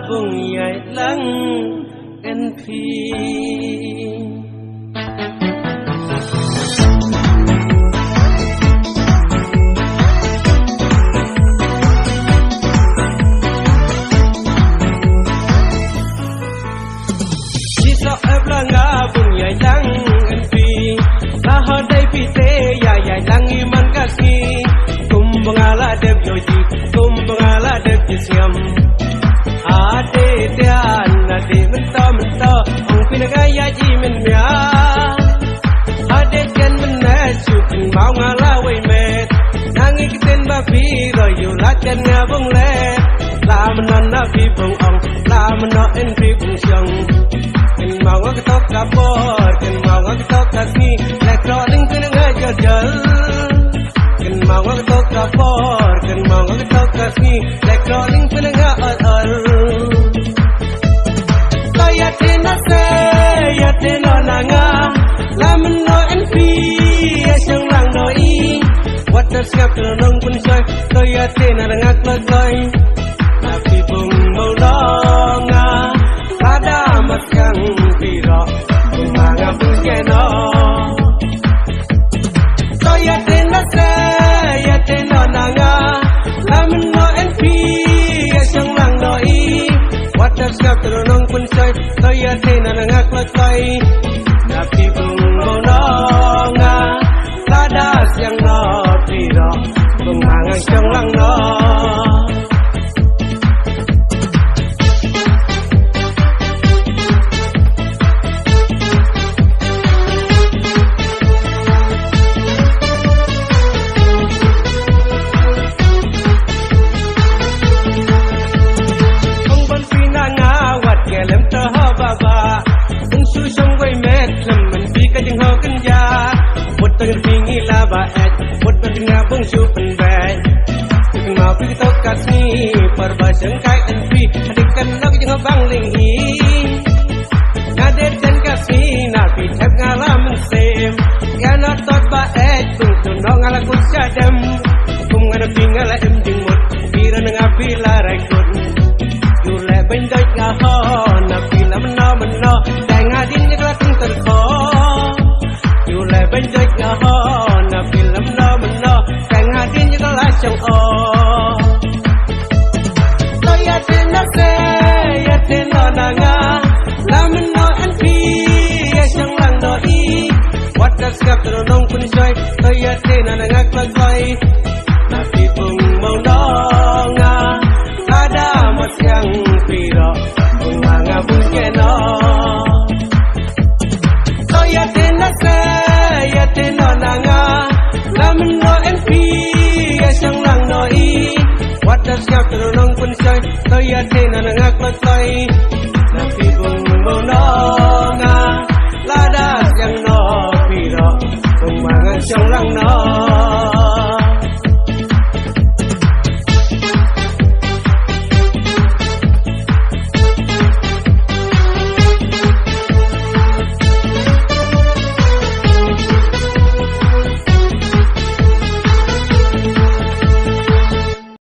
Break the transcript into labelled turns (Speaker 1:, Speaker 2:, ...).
Speaker 1: bung yai lang NP Jisa ebla nga bung yai lang NP Saha dai pite ya yai lang iman kasi kumbangala deb yoji kumbangala deb jisiam Ade tian ade menta ong pinagaya ji men mya Ade tian menasu pin mau ngala wei met nangi kiten ba pi ro yu la tian nga bong le la menon na pi bong ong la meno en pi bong siang ken mau nga tok ka por ken mau nga tok ka ni le kro ling pinagaya jal ken mau nga tok ka por ken mau nga tok ka ni le kro ling pinagaya Yatena nanga lamun no NP yang lang noi water siap nong pun soy to yatena ngak loy tapi bung mau longa ada mas yang piro manga punya no to yatena nanga lamun no NP yang lang noi water siap nong pun soy to yatena ngak loy tapi bung mau longa ladas yang no piro mengangang yang lang no Jeng ho kan ja bút tang pingi la ba et bút tang nga bung su pen bai ken mau pi to kat ni par ba jeng kai en pi adik kan nok jeng bang ling hi ngade den ka si na pi thep nga la men sem ya na tot ba et tung tu no nga la ku cha dem kum nga na pinga la em jeng mut pi ra nga pi la rai kun yu le ben doi nga ho na pi la men no dai nga din ni la tung tar kho bên dưới nhà ho na film no mình no càng hà tin như có lá trong o tôi ya tin nó se ya tin nó na nga la mình no NP ya chẳng lang no i what does got to nong pun joy tôi ya tin nó nga kloi na pi pung mau no nga ada mas yang piro pung nga punya no tôi ya tin nó se Yatena nanga lamun no NP yang lang noi water siap nong pun soy to yatena nanga kloi tapi bung mau nonga ladas yang no piro bung mangan yang lang no